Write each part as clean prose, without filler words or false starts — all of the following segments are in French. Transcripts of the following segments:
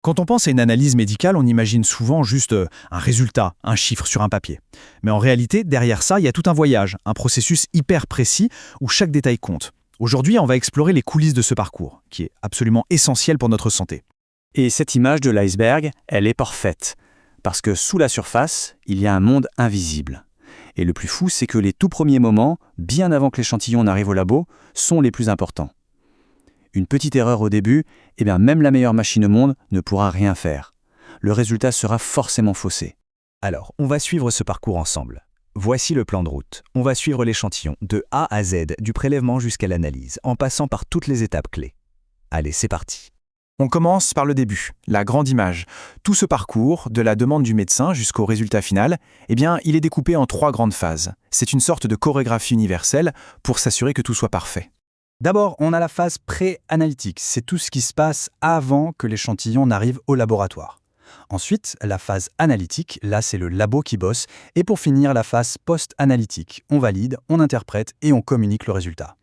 Quand on pense à une analyse médicale, on imagine souvent juste un résultat, un chiffre sur un papier. Mais en réalité, derrière ça, il y a tout un voyage, un processus hyper précis où chaque détail compte. Aujourd'hui, on va explorer les coulisses de ce parcours, qui est absolument essentiel pour notre santé. Et cette image de l'iceberg, elle est parfaite. Parce que sous la surface, il y a un monde invisible. Et le plus fou, c'est que les tout premiers moments, bien avant que l'échantillon n'arrive au labo, sont les plus importants. Une petite erreur au début, et bien même la meilleure machine au monde ne pourra rien faire. Le résultat sera forcément faussé. Alors, on va suivre ce parcours ensemble. Voici le plan de route. On va suivre l'échantillon de A à Z, du prélèvement jusqu'à l'analyse, en passant par toutes les étapes clés. Allez, c'est parti. On commence par le début, la grande image. Tout ce parcours, de la demande du médecin jusqu'au résultat final, eh bien, il est découpé en 3 grandes phases. C'est une sorte de chorégraphie universelle pour s'assurer que tout soit parfait. D'abord, on a la phase pré-analytique. C'est tout ce qui se passe avant que l'échantillon n'arrive au laboratoire. Ensuite, la phase analytique, là c'est le labo qui bosse. Et pour finir, la phase post-analytique. On valide, on interprète et on communique le résultat.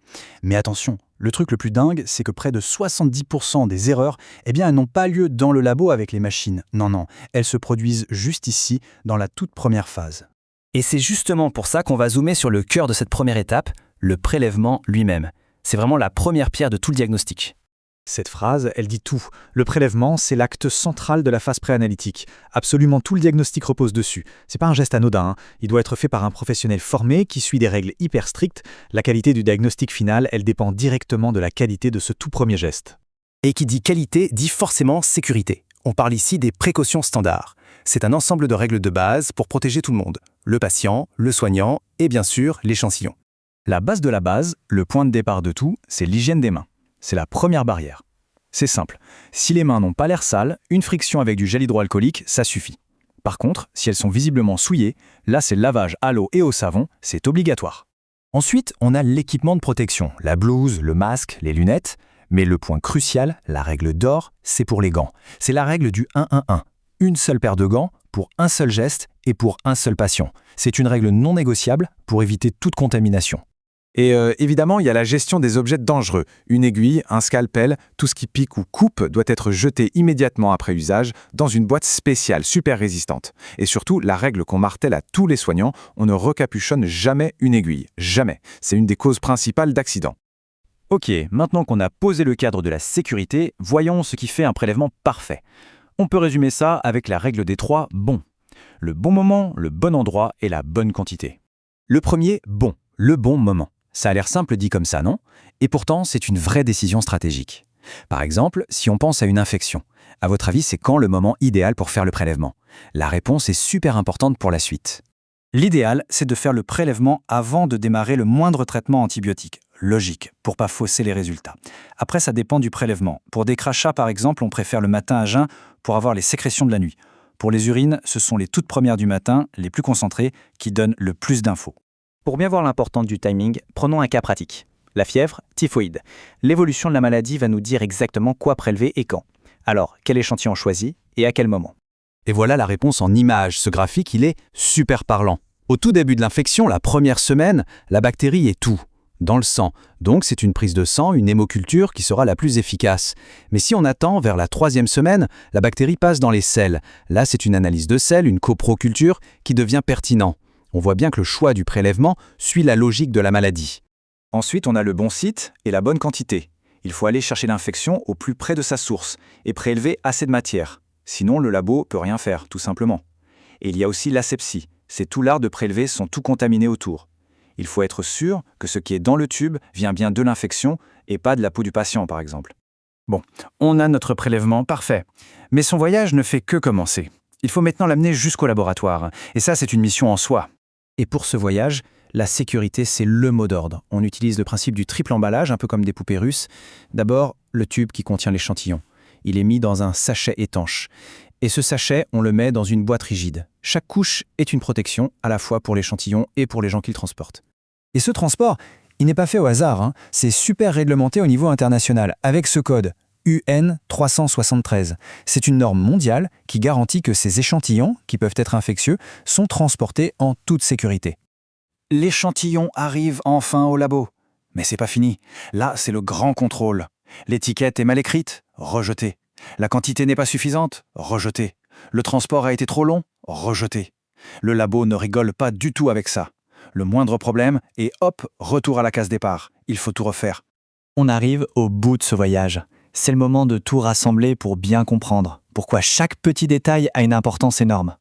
Mais attention, le truc le plus dingue, c'est que près de 70% des erreurs, eh bien, elles n'ont pas lieu dans le labo avec les machines. Non, elles se produisent juste ici, dans la toute première phase. Et c'est justement pour ça qu'on va zoomer sur le cœur de cette première étape, le prélèvement lui-même. C'est vraiment la première pierre de tout le diagnostic. Cette phrase, elle dit tout. Le prélèvement, c'est l'acte central de la phase préanalytique. Absolument tout le diagnostic repose dessus. C'est pas un geste anodin, hein. Il doit être fait par un professionnel formé qui suit des règles hyper strictes. La qualité du diagnostic final, elle dépend directement de la qualité de ce tout premier geste. Et qui dit qualité dit forcément sécurité. On parle ici des précautions standards. C'est un ensemble de règles de base pour protéger tout le monde. Le patient, le soignant et bien sûr l'échantillon. La base de la base, le point de départ de tout, c'est l'hygiène des mains. C'est la première barrière. C'est simple. Si les mains n'ont pas l'air sales, une friction avec du gel hydroalcoolique, ça suffit. Par contre, si elles sont visiblement souillées, là c'est le lavage à l'eau et au savon, c'est obligatoire. Ensuite, on a l'équipement de protection, la blouse, le masque, les lunettes. Mais le point crucial, la règle d'or, c'est pour les gants. C'est la règle du 1-1-1. Une seule paire de gants pour un seul geste et pour un seul patient. C'est une règle non négociable pour éviter toute contamination. Et évidemment, il y a la gestion des objets dangereux. Une aiguille, un scalpel, tout ce qui pique ou coupe doit être jeté immédiatement après usage dans une boîte spéciale super résistante. Et surtout, la règle qu'on martèle à tous les soignants, on ne recapuchonne jamais une aiguille. Jamais. C'est une des causes principales d'accidents. Ok, maintenant qu'on a posé le cadre de la sécurité, voyons ce qui fait un prélèvement parfait. On peut résumer ça avec la règle des 3 bons. Le bon moment, le bon endroit et la bonne quantité. Le premier, bon, le bon moment. Ça a l'air simple dit comme ça, non? Et pourtant, c'est une vraie décision stratégique. Par exemple, si on pense à une infection, à votre avis, c'est quand le moment idéal pour faire le prélèvement? La réponse est super importante pour la suite. L'idéal, c'est de faire le prélèvement avant de démarrer le moindre traitement antibiotique. Logique, pour pas fausser les résultats. Après, ça dépend du prélèvement. Pour des crachats, par exemple, on préfère le matin à jeun pour avoir les sécrétions de la nuit. Pour les urines, ce sont les toutes premières du matin, les plus concentrées, qui donnent le plus d'infos. Pour bien voir l'importance du timing, prenons un cas pratique. La fièvre, typhoïde. L'évolution de la maladie va nous dire exactement quoi prélever et quand. Alors, quel échantillon choisir et à quel moment? Et voilà la réponse en images. Ce graphique, il est super parlant. Au tout début de l'infection, la première semaine, la bactérie est tout, dans le sang. Donc c'est une prise de sang, une hémoculture qui sera la plus efficace. Mais si on attend vers la 3e semaine, la bactérie passe dans les selles. Là, c'est une analyse de selles, une coproculture, qui devient pertinent. On voit bien que le choix du prélèvement suit la logique de la maladie. Ensuite, on a le bon site et la bonne quantité. Il faut aller chercher l'infection au plus près de sa source et prélever assez de matière. Sinon, le labo peut rien faire, tout simplement. Et il y a aussi l'asepsie. C'est tout l'art de prélever sans tout contaminer autour. Il faut être sûr que ce qui est dans le tube vient bien de l'infection et pas de la peau du patient, par exemple. Bon, on a notre prélèvement parfait. Mais son voyage ne fait que commencer. Il faut maintenant l'amener jusqu'au laboratoire. Et ça, c'est une mission en soi. Et pour ce voyage, la sécurité, c'est le mot d'ordre. On utilise le principe du triple emballage, un peu comme des poupées russes. D'abord, le tube qui contient l'échantillon. Il est mis dans un sachet étanche. Et ce sachet, on le met dans une boîte rigide. Chaque couche est une protection, à la fois pour l'échantillon et pour les gens qui le transportent. Et ce transport, il n'est pas fait au hasard, hein. C'est super réglementé au niveau international, avec ce code UN 373. C'est une norme mondiale qui garantit que ces échantillons, qui peuvent être infectieux, sont transportés en toute sécurité. L'échantillon arrive enfin au labo. Mais c'est pas fini. Là, c'est le grand contrôle. L'étiquette est mal écrite, rejetée. La quantité n'est pas suffisante? Rejeté. Le transport a été trop long? Rejeté. Le labo ne rigole pas du tout avec ça. Le moindre problème et hop, retour à la case départ. Il faut tout refaire. On arrive au bout de ce voyage. C'est le moment de tout rassembler pour bien comprendre pourquoi chaque petit détail a une importance énorme.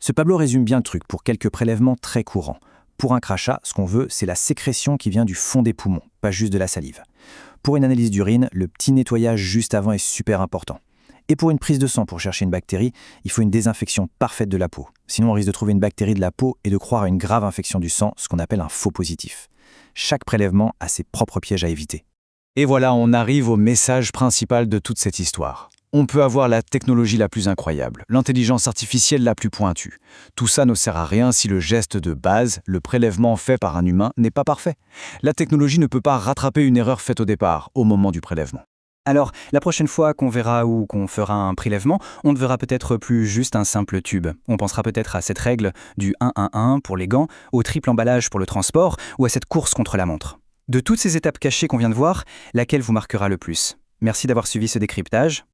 Ce tableau résume bien le truc pour quelques prélèvements très courants. Pour un crachat, ce qu'on veut, c'est la sécrétion qui vient du fond des poumons, pas juste de la salive. Pour une analyse d'urine, le petit nettoyage juste avant est super important. Et pour une prise de sang pour chercher une bactérie, il faut une désinfection parfaite de la peau. Sinon, on risque de trouver une bactérie de la peau et de croire à une grave infection du sang, ce qu'on appelle un faux positif. Chaque prélèvement a ses propres pièges à éviter. Et voilà, on arrive au message principal de toute cette histoire. On peut avoir la technologie la plus incroyable, l'intelligence artificielle la plus pointue. Tout ça ne sert à rien si le geste de base, le prélèvement fait par un humain, n'est pas parfait. La technologie ne peut pas rattraper une erreur faite au départ, au moment du prélèvement. Alors, la prochaine fois qu'on verra ou qu'on fera un prélèvement, on ne verra peut-être plus juste un simple tube. On pensera peut-être à cette règle du 1-1-1 pour les gants, au triple emballage pour le transport ou à cette course contre la montre. De toutes ces étapes cachées qu'on vient de voir, laquelle vous marquera le plus? Merci d'avoir suivi ce décryptage.